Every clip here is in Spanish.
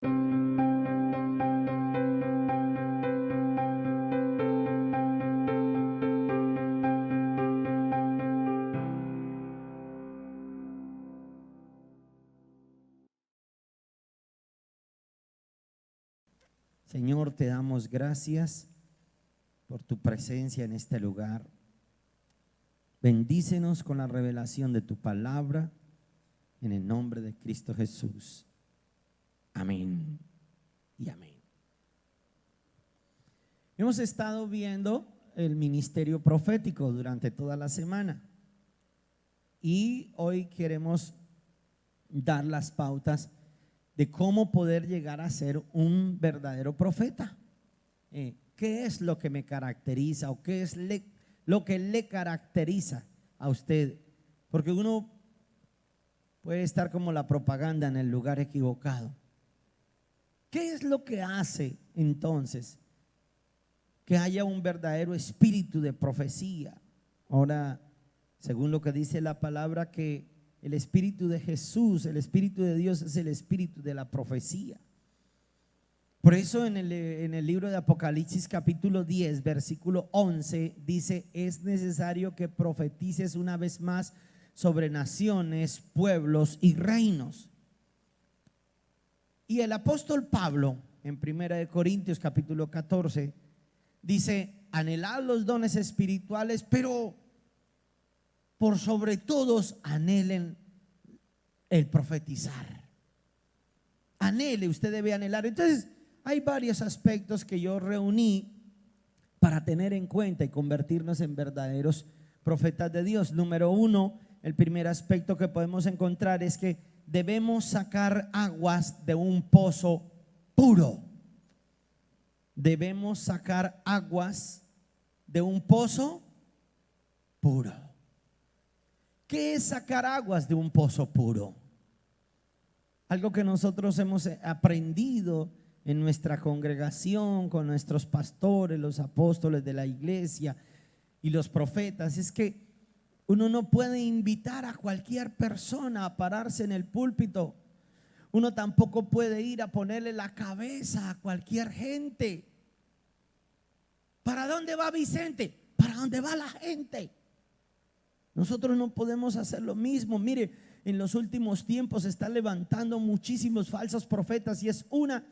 Señor, te damos gracias por tu presencia en este lugar. Bendícenos con la revelación de tu palabra en el nombre de Cristo Jesús. Amén y amén. Hemos estado viendo el ministerio profético durante toda la semana y hoy queremos dar las pautas de cómo poder llegar a ser un verdadero profeta. ¿Qué es lo que me caracteriza o qué es lo que le caracteriza a usted? Porque uno puede estar como la propaganda en el lugar equivocado. ¿Qué es lo que hace entonces que haya un verdadero espíritu de profecía? Ahora, según lo que dice la palabra, que el espíritu de Jesús, el espíritu de Dios es el espíritu de la profecía. Por eso en el libro de Apocalipsis capítulo 10 versículo 11 dice: es necesario que profetices una vez más sobre naciones, pueblos y reinos. Y el apóstol Pablo en 1 Corintios capítulo 14 dice: anhelad los dones espirituales, pero por sobre todos anhelen el profetizar. Anhele, usted debe anhelar. Entonces hay varios aspectos que yo reuní para tener en cuenta y convertirnos en verdaderos profetas de Dios. Número uno, el primer aspecto que podemos encontrar es que debemos sacar aguas de un pozo puro. Debemos sacar aguas de un pozo puro. ¿Qué es sacar aguas de un pozo puro? Algo que nosotros hemos aprendido en nuestra congregación, con nuestros pastores, los apóstoles de la iglesia y los profetas, es que uno no puede invitar a cualquier persona a pararse en el púlpito. Uno tampoco puede ir a ponerle la cabeza a cualquier gente. ¿Para dónde va Vicente? ¿Para dónde va la gente? Nosotros no podemos hacer lo mismo. Mire, en los últimos tiempos se están levantando muchísimos falsos profetas y es una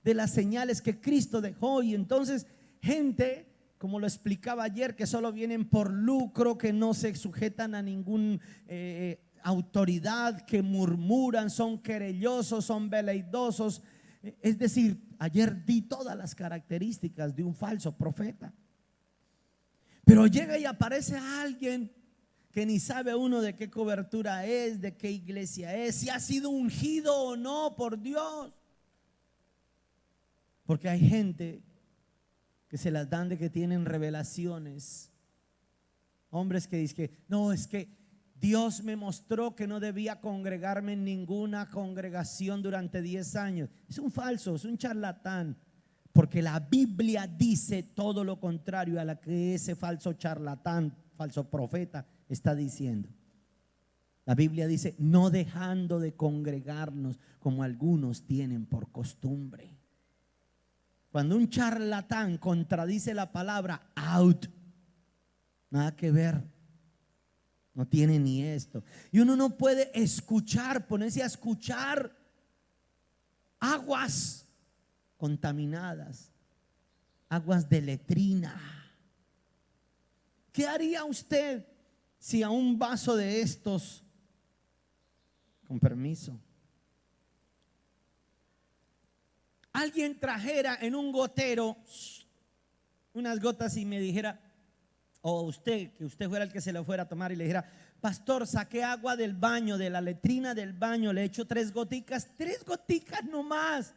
de las señales que Cristo dejó. Y entonces gente, como lo explicaba ayer, que solo vienen por lucro, que no se sujetan a ninguna autoridad, que murmuran, son querellosos, son veleidosos. Es decir, ayer di todas las características de un falso profeta. Pero llega y aparece alguien que ni sabe uno de qué cobertura es, de qué iglesia es, si ha sido ungido o no por Dios. Porque hay gente que se las dan de que tienen revelaciones. Hombres que dicen que no, es que Dios me mostró que no debía congregarme en ninguna congregación durante 10 años. Es un falso, es un charlatán. Porque la Biblia dice todo lo contrario a lo que ese falso charlatán, falso profeta está diciendo. La Biblia dice: no dejando de congregarnos como algunos tienen por costumbre. Cuando un charlatán contradice la palabra, out, nada que ver, no tiene ni esto. Y uno no puede escuchar, ponerse a escuchar aguas contaminadas, aguas de letrina. ¿Qué haría usted si a un vaso de estos, con permiso, alguien trajera en un gotero unas gotas y me dijera, o usted, que usted fuera el que se lo fuera a tomar y le dijera: pastor, saqué agua del baño, de la letrina del baño, le echo 3 goticas nomás?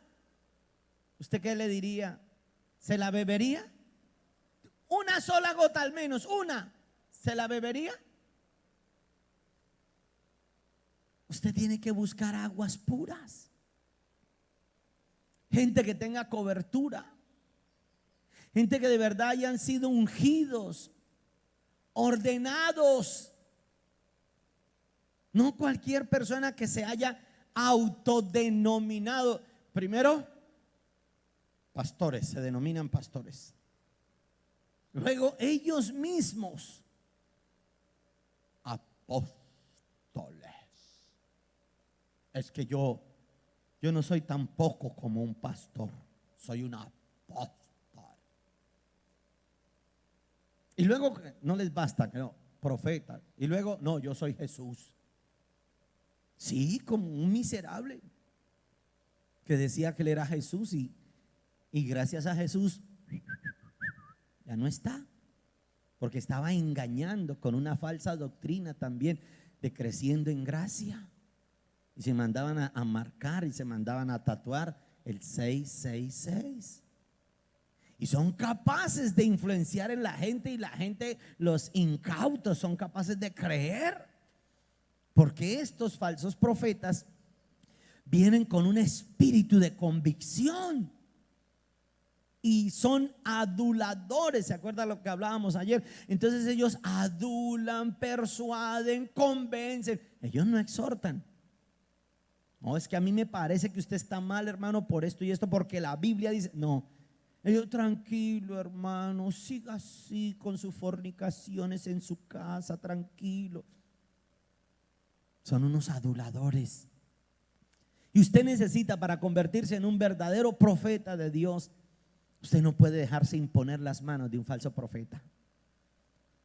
¿Usted qué le diría? ¿Se la bebería? Una sola gota al menos, una. ¿Se la bebería? Usted tiene que buscar aguas puras. Gente que tenga cobertura. Gente que de verdad hayan sido ungidos, ordenados. No cualquier persona que se haya autodenominado Primero, pastores, se denominan pastores. Luego, ellos mismos, apóstoles. Es que yo no soy tampoco como un pastor, soy un apóstol. Y luego, no les basta, no, profeta. Y luego, no, yo soy Jesús. Sí, como un miserable que decía que él era Jesús y gracias a Jesús ya no está, porque estaba engañando con una falsa doctrina también de creciendo en gracia. Y se mandaban a marcar y se mandaban a tatuar el 666. Y son capaces de influenciar en la gente, y la gente, los incautos, son capaces de creer. Porque estos falsos profetas vienen con un espíritu de convicción y son aduladores. ¿Se acuerdan lo que hablábamos ayer? Entonces ellos adulan, persuaden, convencen. Ellos no exhortan. No, es que a mí me parece que usted está mal, hermano, por esto y esto, porque la Biblia dice. No, ellos, tranquilo, hermano, siga así con sus fornicaciones en su casa, tranquilo. Son unos aduladores. Y usted necesita, para convertirse en un verdadero profeta de Dios, usted no puede dejarse imponer las manos de un falso profeta.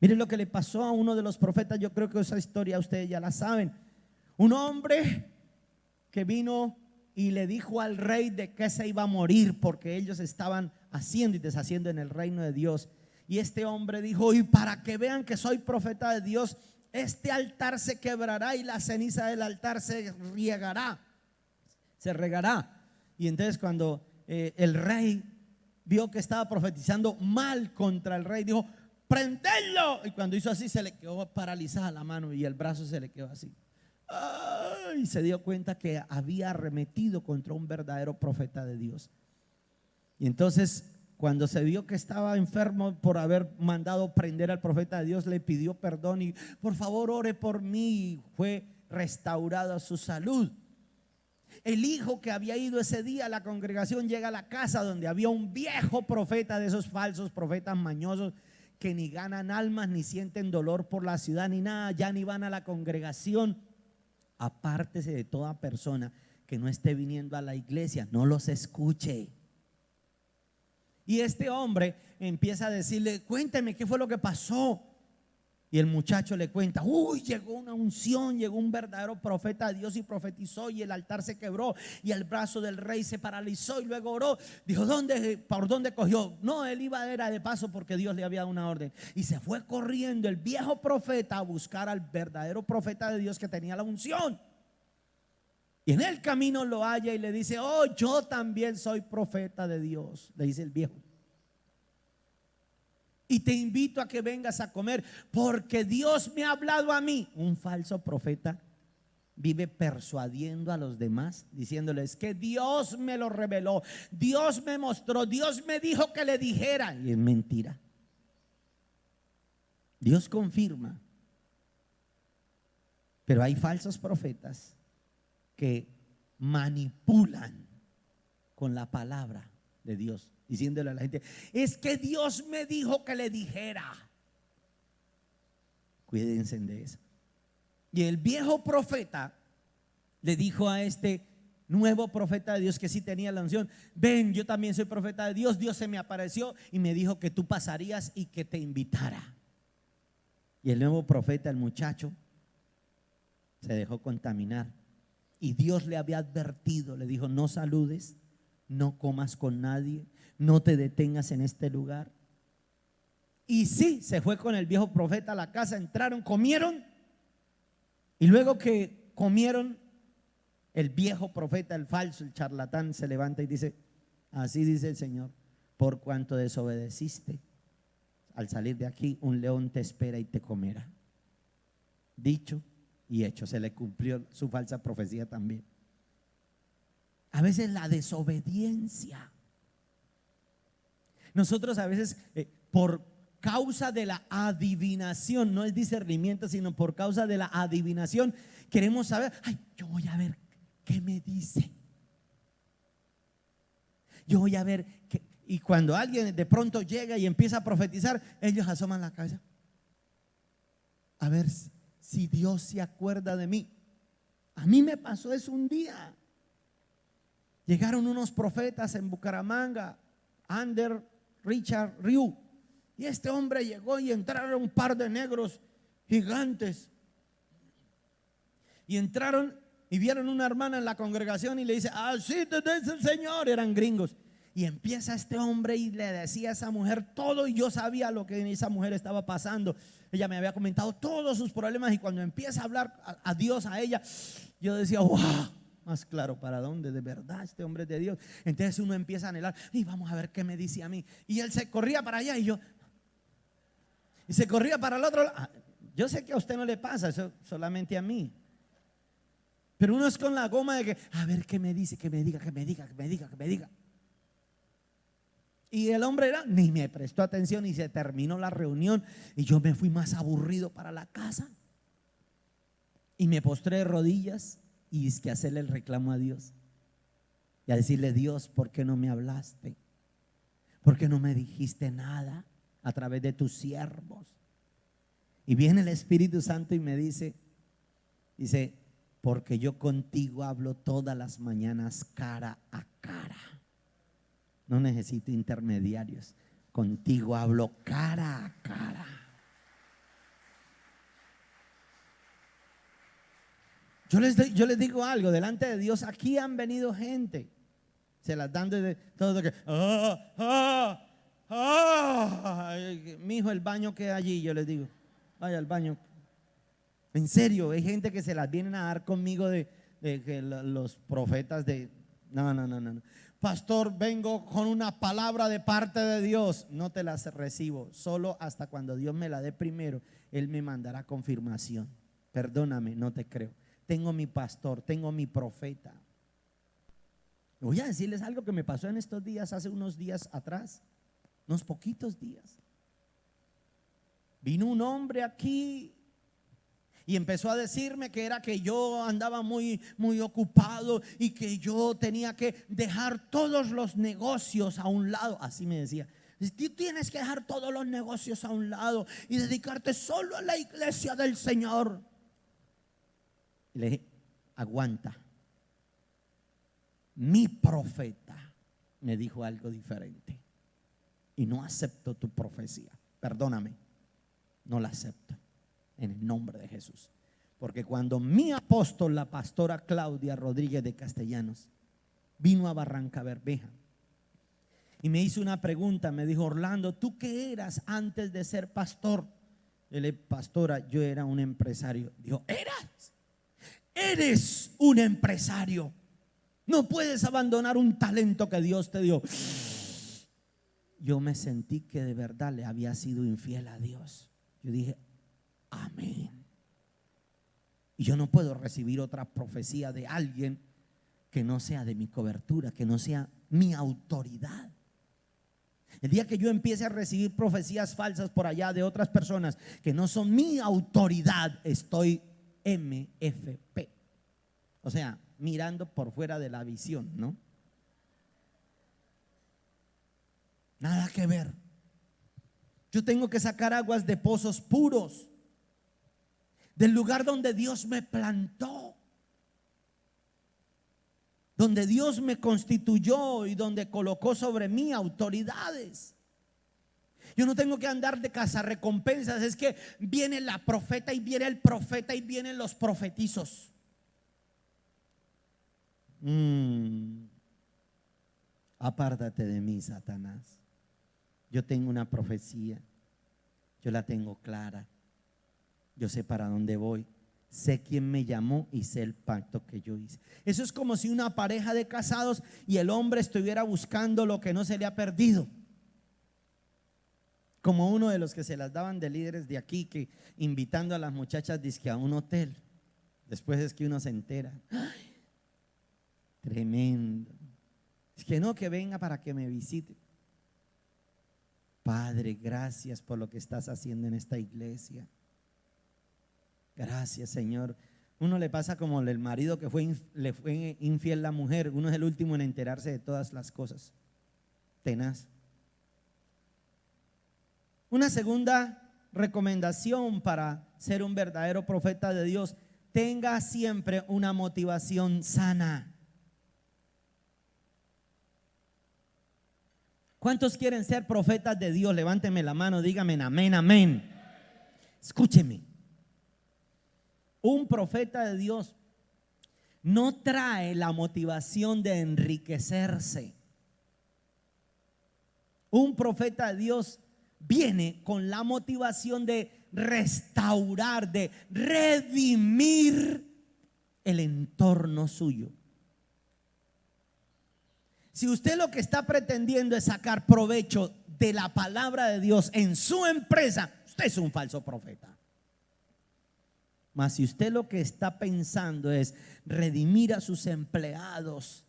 Miren lo que le pasó a uno de los profetas. Yo creo que esa historia ustedes ya la saben. Un hombre que vino y le dijo al rey de que se iba a morir porque ellos estaban haciendo y deshaciendo en el reino de Dios. Y este hombre dijo: y para que vean que soy profeta de Dios, este altar se quebrará y la ceniza del altar se regará. Y entonces cuando el rey vio que estaba profetizando mal contra el rey, dijo: prendedlo. Y cuando hizo así, se le quedó paralizada la mano y el brazo se le quedó así. Y se dio cuenta que había arremetido contra un verdadero profeta de Dios. Y entonces, cuando se vio que estaba enfermo por haber mandado prender al profeta de Dios, le pidió perdón y: por favor, ore por mí. Y fue restaurado a su salud. El hijo que había ido ese día a la congregación llega a la casa donde había un viejo profeta, de esos falsos profetas mañosos que ni ganan almas, ni sienten dolor por la ciudad, ni nada, ya ni van a la congregación. Apártese de toda persona que no esté viniendo a la iglesia, no los escuche. Y este hombre empieza a decirle: cuénteme qué fue lo que pasó. Y el muchacho le cuenta: llegó una unción, llegó un verdadero profeta de Dios y profetizó, y el altar se quebró y el brazo del rey se paralizó, y luego oró. Dijo: ¿por dónde cogió? No, él era de paso porque Dios le había dado una orden. Y se fue corriendo el viejo profeta a buscar al verdadero profeta de Dios que tenía la unción. Y en el camino lo halla y le dice: yo también soy profeta de Dios, le dice el viejo. Y te invito a que vengas a comer porque Dios me ha hablado a mí. Un falso profeta vive persuadiendo a los demás, diciéndoles que Dios me lo reveló, Dios me mostró, Dios me dijo que le dijera. Y es mentira. Dios confirma. Pero hay falsos profetas que manipulan con la palabra de Dios, diciéndole a la gente: es que Dios me dijo que le dijera. Cuídense de eso. Y el viejo profeta le dijo a este nuevo profeta de Dios, que sí tenía la unción: ven, yo también soy profeta de Dios, Dios se me apareció y me dijo que tú pasarías y que te invitara. Y el nuevo profeta, el muchacho, se dejó contaminar. Y Dios le había advertido, le dijo: no saludes, no comas con nadie, no te detengas en este lugar. Y sí, se fue con el viejo profeta a la casa, entraron, comieron. Y luego que comieron, el viejo profeta, el falso, el charlatán, se levanta y dice: así dice el Señor, por cuanto desobedeciste, al salir de aquí un león te espera y te comerá. Dicho y hecho, se le cumplió su falsa profecía también. A veces la desobediencia. Nosotros a veces por causa de la adivinación, no es discernimiento, sino por causa de la adivinación, queremos saber: yo voy a ver qué me dice. yo voy a ver que, y cuando alguien de pronto llega y empieza a profetizar, ellos asoman la cabeza a ver si Dios se acuerda de mí. A mí me pasó eso un día. Llegaron unos profetas en Bucaramanga, Ander, Richard, Ryu, y este hombre llegó y entraron un par de negros gigantes. Y entraron y vieron una hermana en la congregación y le dice: así te dice el Señor. Eran gringos. Y empieza este hombre y le decía a esa mujer todo, y yo sabía lo que esa mujer estaba pasando. Ella me había comentado todos sus problemas, y cuando empieza a hablar a Dios, a ella, yo decía: wow, más claro para dónde, de verdad este hombre es de Dios. Entonces uno empieza a anhelar, y vamos a ver qué me dice a mí. Y él se corría para allá y se corría para el otro lado. Yo sé que a usted no le pasa eso, solamente a mí. Pero uno es con la goma de que, a ver qué me dice, que me diga, que me diga, que me diga, que me diga. Y el hombre ni me prestó atención, y se terminó la reunión y yo me fui más aburrido para la casa. Y me postré de rodillas y es que hacerle el reclamo a Dios y a decirle: Dios, ¿por qué no me hablaste? ¿Por qué no me dijiste nada a través de tus siervos? Y viene el Espíritu Santo y me dice, porque yo contigo hablo todas las mañanas cara a cara. No necesito intermediarios. Contigo hablo cara a cara. Yo les digo algo, delante de Dios aquí han venido gente, se las dan de todo que mi hijo, el baño que hay allí, yo les digo, vaya al baño. En serio, hay gente que se las vienen a dar conmigo de que los profetas de no. Pastor, vengo con una palabra de parte de Dios. No te las recibo, solo hasta cuando Dios me la dé primero, Él me mandará confirmación. Perdóname, no te creo. Tengo mi pastor, tengo mi profeta. Voy a decirles algo que me pasó en estos días, hace unos días atrás, unos poquitos días. Vino un hombre aquí y empezó a decirme que era que yo andaba muy ocupado y que yo tenía que dejar todos los negocios a un lado. Así me decía: tú tienes que dejar todos los negocios a un lado y dedicarte solo a la iglesia del Señor. Y le dije: aguanta. Mi profeta me dijo algo diferente y no acepto tu profecía. Perdóname, no la acepto en el nombre de Jesús. Porque cuando mi apóstol, la pastora Claudia Rodríguez de Castellanos, vino a Barranca Bermeja y me hizo una pregunta, me dijo: Orlando, ¿tú qué eras antes de ser pastor? Yo le dije: pastora, yo era un empresario. Dijo: eres un empresario. No puedes abandonar un talento que Dios te dio. Yo me sentí que de verdad le había sido infiel a Dios. Yo dije: amén. Y yo no puedo recibir otra profecía de alguien que no sea de mi cobertura, que no sea mi autoridad. El día que yo empiece a recibir profecías falsas por allá de otras personas que no son mi autoridad, estoy MFP. O sea, mirando por fuera de la visión, ¿no? Nada que ver. Yo tengo que sacar aguas de pozos puros, del lugar donde Dios me plantó, donde Dios me constituyó y donde colocó sobre mí autoridades. Yo no tengo que andar de cazarrecompensas. Es que viene la profeta y viene el profeta y vienen los profetizos. Apártate de mí, Satanás. Yo tengo una profecía, yo la tengo clara, yo sé para dónde voy, sé quién me llamó y sé el pacto que yo hice. Eso es como si una pareja de casados y el hombre estuviera buscando lo que no se le ha perdido. Como uno de los que se las daban de líderes de aquí, que invitando a las muchachas dizque a un hotel. Después es que uno se entera. ¡Ay! Tremendo. Es que no, que venga para que me visite. Padre, gracias por lo que estás haciendo en esta iglesia. Gracias, Señor. Uno le pasa como el marido que le fue infiel a la mujer. Uno es el último en enterarse de todas las cosas. tenaz. Una segunda recomendación para ser un verdadero profeta de Dios: tenga siempre una motivación sana. ¿Cuántos quieren ser profetas de Dios? Levánteme la mano, díganme amén, amén. Escúcheme. Un profeta de Dios no trae la motivación de enriquecerse. Un profeta de Dios viene con la motivación de restaurar, de redimir el entorno suyo. Si usted lo que está pretendiendo es sacar provecho de la palabra de Dios en su empresa, usted es un falso profeta. Mas si usted lo que está pensando es redimir a sus empleados,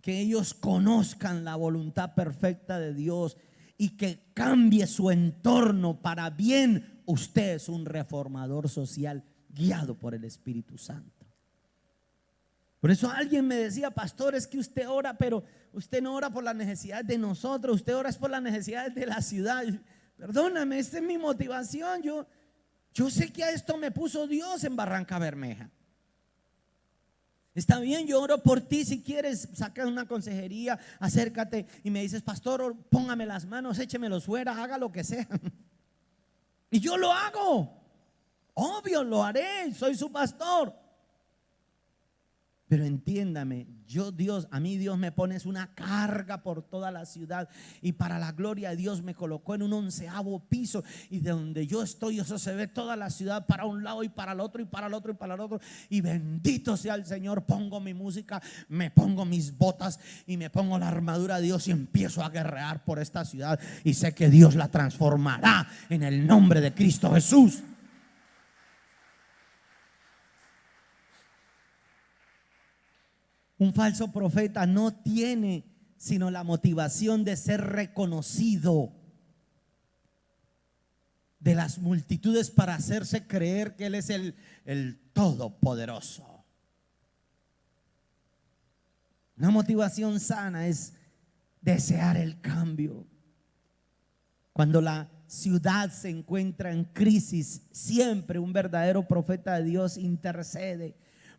que ellos conozcan la voluntad perfecta de Dios y que cambie su entorno para bien, usted es un reformador social guiado por el Espíritu Santo. Por eso alguien me decía: pastor, es que usted ora, pero usted no ora por las necesidades de nosotros, usted ora es por las necesidades de la ciudad. Perdóname, esta es mi motivación. Yo sé que a esto me puso Dios en Barranca Bermeja. Está bien, yo oro por ti. Si quieres sacar una consejería, acércate y me dices: pastor, póngame las manos, échemelos fuera, haga lo que sea. Y yo lo hago. Obvio, lo haré, soy su pastor. Pero entiéndame, a mí Dios me pone una carga por toda la ciudad, y para la gloria de Dios me colocó en un 11º piso, y de donde yo estoy, eso se ve toda la ciudad para un lado y para el otro y para el otro y para el otro. Y bendito sea el Señor, pongo mi música, me pongo mis botas y me pongo la armadura de Dios y empiezo a guerrear por esta ciudad, y sé que Dios la transformará en el nombre de Cristo Jesús. Un falso profeta no tiene sino la motivación de ser reconocido de las multitudes para hacerse creer que Él es el Todopoderoso. Una motivación sana es desear el cambio. Cuando la ciudad se encuentra en crisis, siempre un verdadero profeta de Dios intercede.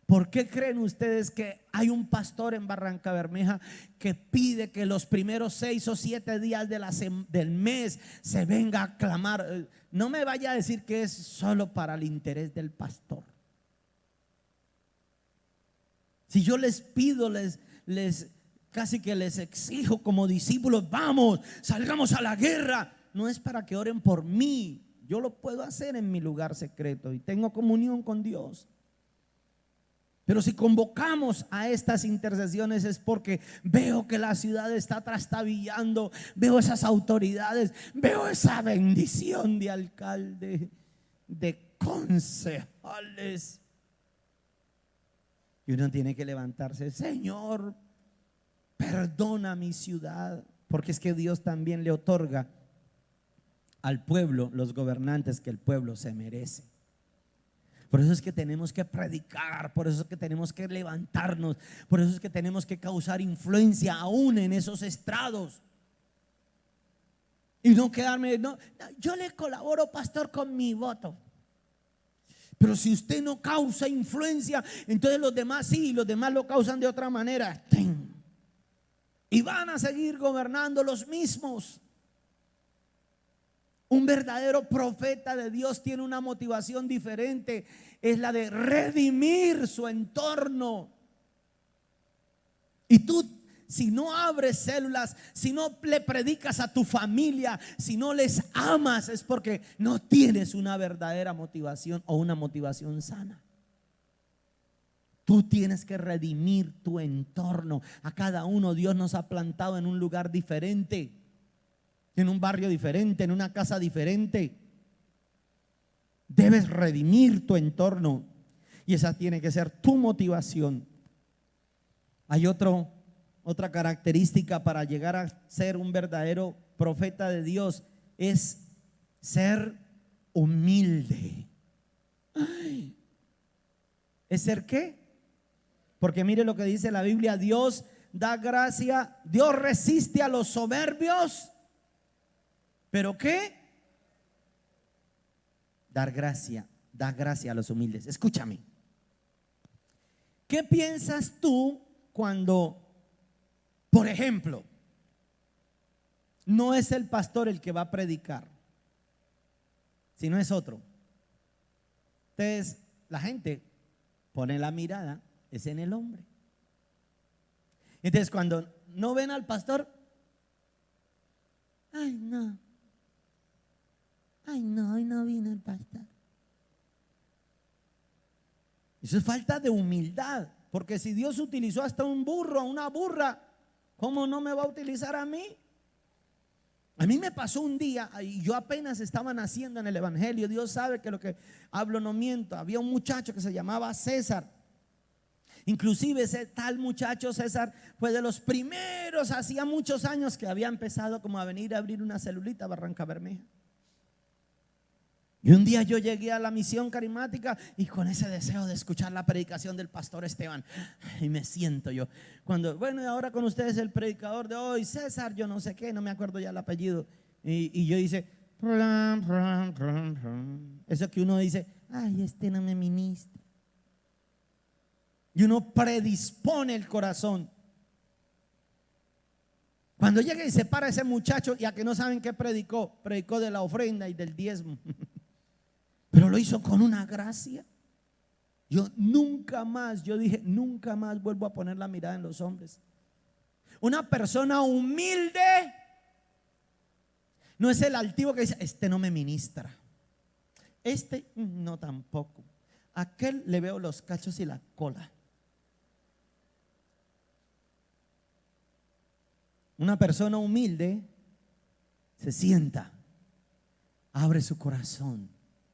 ¿Por qué creen ustedes que hay un pastor en Barranca Bermeja que pide que los primeros 6 o 7 días del mes se venga a clamar? No me vaya a decir que es solo para el interés del pastor. Si yo les pido, casi que les exijo como discípulos: vamos, salgamos a la guerra, no es para que oren por mí. Yo lo puedo hacer en mi lugar secreto y tengo comunión con Dios. Pero si convocamos a estas intercesiones es porque veo que la ciudad está trastabillando, veo esas autoridades, veo esa bendición de alcalde, de concejales. Y uno tiene que levantarse: Señor, perdona mi ciudad, porque es que Dios también le otorga al pueblo los gobernantes que el pueblo se merece. Por eso es que tenemos que predicar, por eso es que tenemos que levantarnos, por eso es que tenemos que causar influencia aún en esos estrados. Y no quedarme, no, yo le colaboro, pastor, con mi voto. Pero si usted no causa influencia, entonces los demás sí, los demás lo causan de otra manera. Y van a seguir gobernando los mismos. Un verdadero profeta de Dios tiene una motivación diferente, es la de redimir su entorno. Y tú, si no abres células, si no le predicas a tu familia, si no les amas, es porque no tienes una verdadera motivación o una motivación sana. Tú tienes que redimir tu entorno. A cada uno Dios nos ha plantado en un lugar diferente, en un barrio diferente, en una casa diferente. Debes redimir tu entorno y esa tiene que ser tu motivación. Hay otra característica para llegar a ser un verdadero profeta de Dios: es ser humilde. ¿Es ser qué? Porque mire lo que dice la Biblia: Dios da gracia, Dios resiste a los soberbios, pero ¿qué? Da gracia a los humildes. Escúchame. ¿Qué piensas tú cuando, por ejemplo, no es el pastor el que va a predicar, sino es otro? Entonces, la gente pone la mirada, es en el hombre. Entonces, cuando no ven al pastor, ay no, hoy no vino el pastor. Eso es falta de humildad, porque si Dios utilizó hasta un burro, una burra, ¿cómo no me va a utilizar a mí? A mí me pasó un día, y yo apenas estaba naciendo en el evangelio. Dios sabe que lo que hablo no miento. Había un muchacho que se llamaba César. Inclusive ese tal muchacho César fue de los primeros, hacía muchos años, que había empezado como a venir a abrir una celulita a Barranca Bermeja. Y un día yo llegué a la misión carismática y con ese deseo de escuchar la predicación del pastor Esteban, y me siento yo, bueno, y ahora con ustedes el predicador de hoy, César, yo no sé qué, no me acuerdo ya el apellido, y yo hice, eso que uno dice, ay, este no me ministra. Y uno predispone el corazón. Cuando llega y se para ese muchacho, y a que no saben qué predicó de la ofrenda y del diezmo. Pero lo hizo con una gracia. Yo dije, nunca más vuelvo a poner la mirada en los hombres. Una persona humilde no es el altivo que dice, este no me ministra, este no tampoco, aquel le veo los cachos y la cola. Una persona humilde se sienta, abre su corazón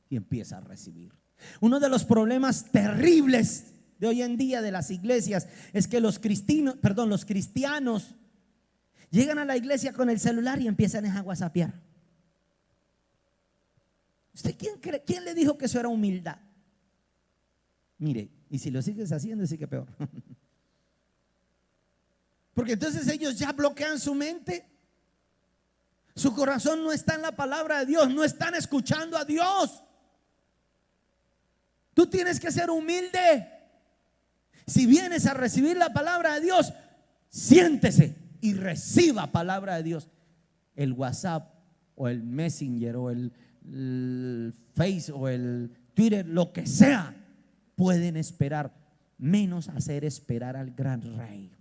y empieza a recibir. Uno de los problemas terribles de hoy en día de las iglesias es que los cristianos llegan a la iglesia con el celular y empiezan a whatsappear. ¿Usted quién le dijo que eso era humildad? Mire, y si lo sigues haciendo, sí que peor. Porque entonces ellos ya bloquean su mente. Su corazón no está en la palabra de Dios, no están escuchando a Dios. Tú tienes que ser humilde. Si vienes a recibir la palabra de Dios, siéntese y reciba palabra de Dios. El WhatsApp o el Messenger o el Face o el Twitter, lo que sea, pueden esperar, menos hacer esperar al gran rey.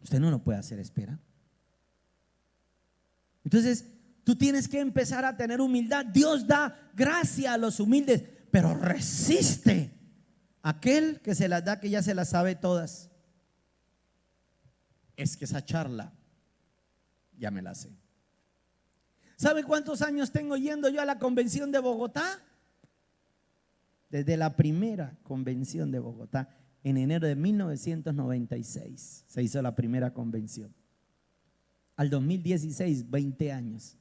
Usted no lo puede hacer esperar. Entonces, tú tienes que empezar a tener humildad. Dios da gracia a los humildes, pero resiste a aquel que se las da, que ya se las sabe todas. Es que esa charla ya me la sé. ¿Sabe cuántos años tengo yendo yo a la convención de Bogotá? Desde la primera convención de Bogotá, en enero de 1996 se hizo la primera convención. Al 2016, 20 años.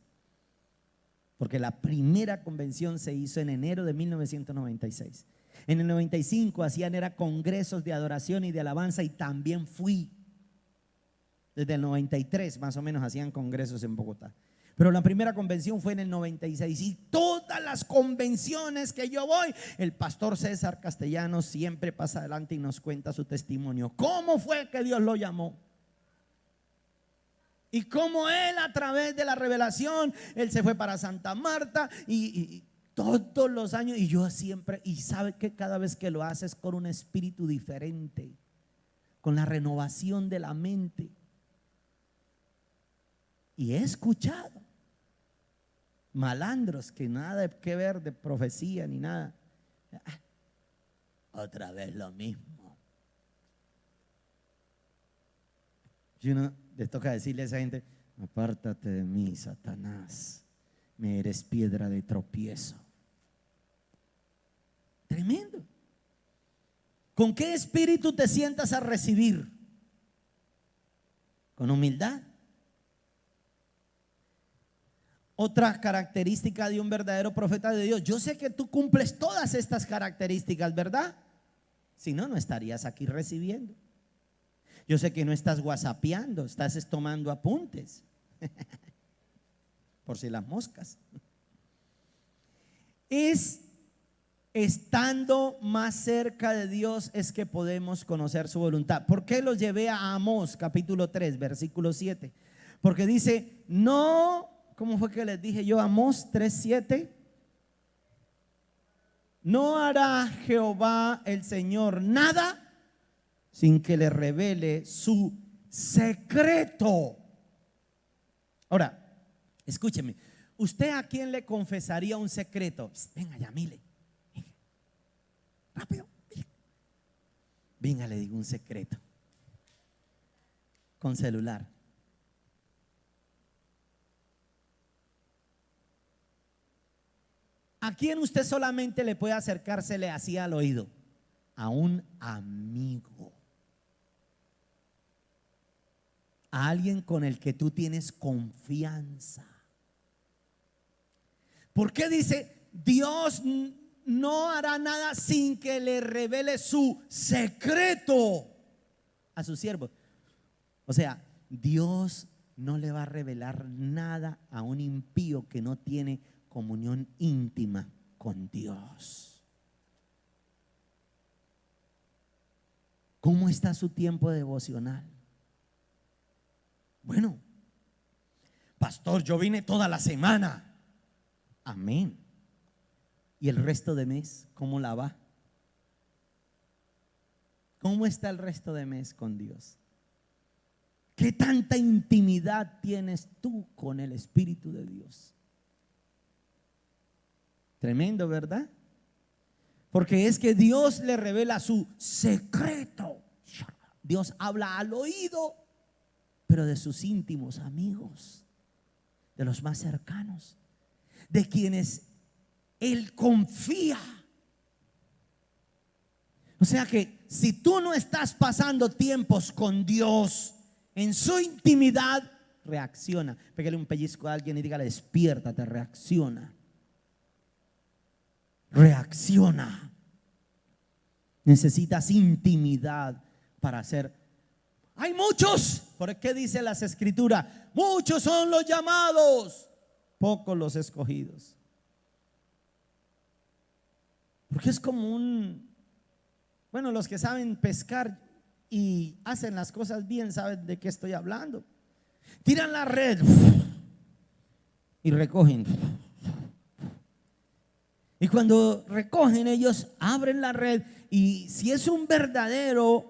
Porque la primera convención se hizo en enero de 1996. En el 95 hacían congresos de adoración y de alabanza, y también fui. Desde el 93 más o menos hacían congresos en Bogotá. Pero la primera convención fue en el 96, y todas las convenciones que yo voy, el pastor César Castellanos siempre pasa adelante y nos cuenta su testimonio. ¿Cómo fue que Dios lo llamó? Y cómo él, a través de la revelación, él se fue para Santa Marta y todos los años, y yo siempre, y sabe que cada vez que lo haces con un espíritu diferente, con la renovación de la mente. Y he escuchado malandros que nada que ver de profecía ni nada. Otra vez lo mismo. Y uno les toca decirle a esa gente: apártate de mí, Satanás, me eres piedra de tropiezo. Tremendo. ¿Con qué espíritu te sientas a recibir? ¿Con humildad? Otra característica de un verdadero profeta de Dios. Yo sé que tú cumples todas estas características, ¿verdad? Si no, no estarías aquí recibiendo. Yo sé que no estás whatsappeando, estás tomando apuntes. Por si las moscas. Es estando más cerca de Dios es que podemos conocer su voluntad. ¿Por qué los llevé a Amós capítulo 3 versículo 7? Porque dice, no, ¿cómo fue que les dije yo? Amós 3:7. No hará Jehová el Señor nada sin que le revele su secreto. Ahora, escúcheme, ¿usted a quién le confesaría un secreto? Venga, Yamile, venga, rápido, venga, le digo un secreto con celular. ¿A quién usted solamente le puede acercársele así al oído? A un amigo, a alguien con el que tú tienes confianza. ¿Por qué dice Dios no hará nada sin que le revele su secreto a sus siervos? O sea, Dios no le va a revelar nada a un impío que no tiene comunión íntima con Dios. ¿Cómo está su tiempo devocional? Bueno, pastor, yo vine toda la semana. Amén. ¿Y el resto de mes, cómo la va? ¿Cómo está el resto de mes con Dios? ¿Qué tanta intimidad tienes tú con el Espíritu de Dios? Tremendo, ¿verdad? Porque es que Dios le revela su secreto. Dios habla al oído, pero de sus íntimos amigos, de los más cercanos, de quienes Él confía. O sea que si tú no estás pasando tiempos con Dios en su intimidad, reacciona. Pégale un pellizco a alguien y dígale, despiértate, reacciona. Reacciona. Necesitas intimidad para hacer. Hay muchos, ¿por qué dice las escrituras? Muchos son los llamados, pocos los escogidos. Porque es como bueno, los que saben pescar y hacen las cosas bien saben de qué estoy hablando. Tiran la red y recogen. Y cuando recogen ellos abren la red, y si es un verdadero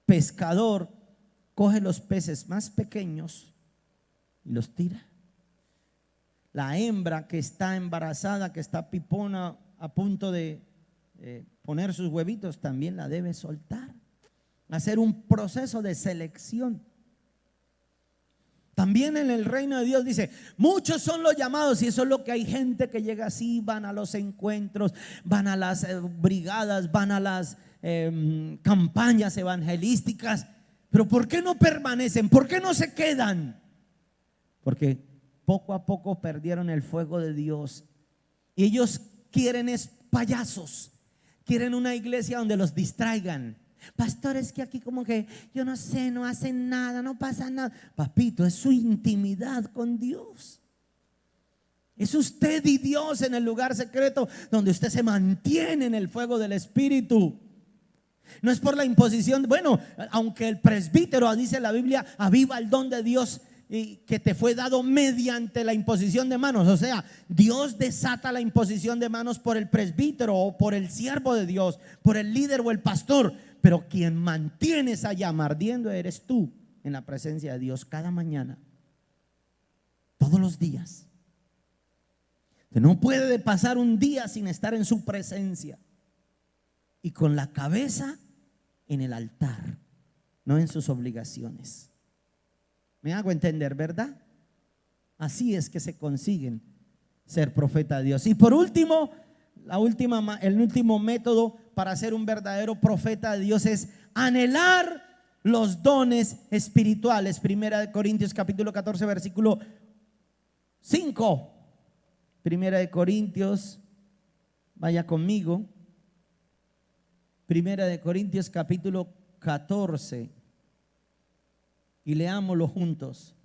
pescador, coge los peces más pequeños y los tira. La hembra que está embarazada, que está pipona, a punto de poner sus huevitos, también la debe soltar. Hacer un proceso de selección. También en el reino de Dios dice, muchos son los llamados, y eso es lo que hay gente que llega así, van a los encuentros, van a las brigadas, van a las campañas evangelísticas. Pero ¿por qué no permanecen? ¿Por qué no se quedan? Porque poco a poco perdieron el fuego de Dios. Y ellos quieren es payasos, quieren una iglesia donde los distraigan. Pastor, es que aquí como que yo no sé, no hacen nada, no pasa nada. Papito, es su intimidad con Dios. Es usted y Dios en el lugar secreto donde usted se mantiene en el fuego del Espíritu. No es por la imposición. Bueno, aunque el presbítero, dice la Biblia, aviva el don de Dios y que te fue dado mediante la imposición de manos. O sea, Dios desata la imposición de manos por el presbítero o por el siervo de Dios, por el líder o el pastor. Pero quien mantiene esa llama ardiendo eres tú en la presencia de Dios cada mañana, todos los días. No puede pasar un día sin estar en su presencia y con la cabeza en el altar, no en sus obligaciones. Me hago entender, ¿verdad? Así es que se consiguen ser profeta de Dios. Y por último, el último método para ser un verdadero profeta de Dios es anhelar los dones espirituales. Primera de Corintios capítulo 14 versículo 5. Primera de Corintios, vaya conmigo. Primera de Corintios capítulo 14 y leámoslo juntos.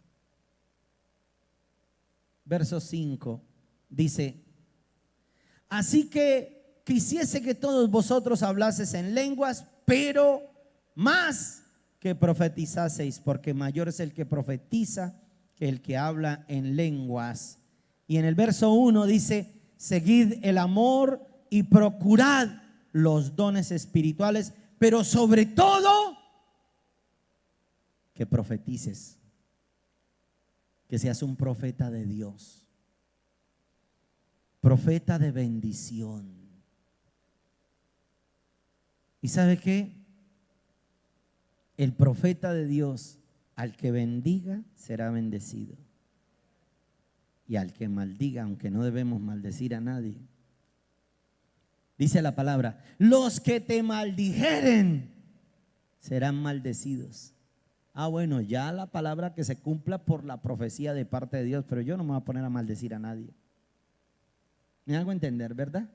Verso 5 dice: así que quisiese que todos vosotros hablaseis en lenguas, pero más que profetizaseis, porque mayor es el que profetiza que el que habla en lenguas. Y en el verso 1 dice: seguid el amor y procurad los dones espirituales, pero sobre todo que profetices, que seas un profeta de Dios, profeta de bendición. ¿Y sabe qué? El profeta de Dios, al que bendiga, será bendecido. Y al que maldiga, aunque no debemos maldecir a nadie, dice la palabra: los que te maldijeren serán maldecidos. Bueno, ya la palabra que se cumpla por la profecía de parte de Dios, pero yo no me voy a poner a maldecir a nadie. ¿Me hago entender, verdad?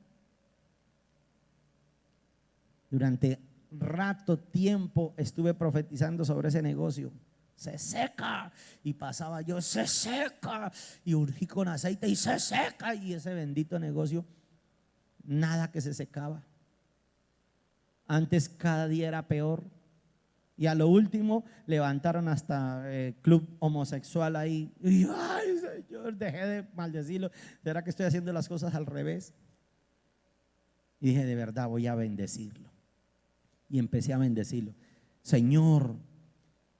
Durante tiempo estuve profetizando sobre ese negocio. Se seca, y pasaba yo, se seca, y urgí con aceite y se seca, y ese bendito negocio, nada que se secaba. Antes cada día era peor, y a lo último levantaron hasta club homosexual ahí, y ay Señor, dejé de maldecirlo. ¿Será que estoy haciendo las cosas al revés? Y dije: de verdad voy a bendecirlo. Y empecé a bendecirlo. Señor,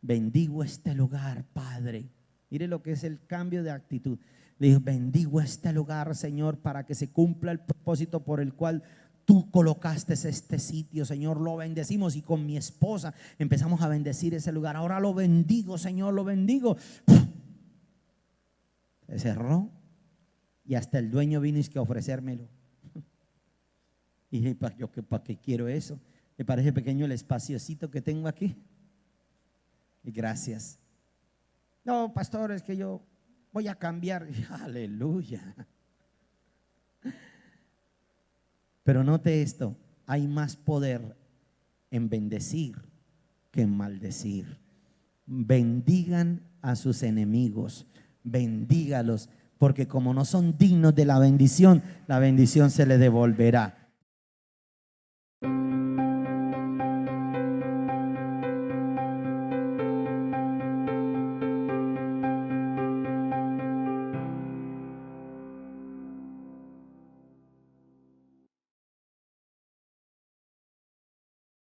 bendigo este lugar, Padre. Mire lo que es el cambio de actitud. Le dije: bendigo este lugar, Señor, para que se cumpla el propósito por el cual tú colocaste este sitio, Señor. Lo bendecimos, y con mi esposa empezamos a bendecir ese lugar. Ahora lo bendigo, Señor, lo bendigo. Se cerró, y hasta el dueño vino a ofrecérmelo. Y dije: ¿para qué quiero eso? ¿Me parece pequeño el espaciocito que tengo aquí? Y gracias. No, pastor, es que yo voy a cambiar. Aleluya. Pero note esto: hay más poder en bendecir que en maldecir. Bendigan a sus enemigos, bendígalos, porque como no son dignos de la bendición se les devolverá.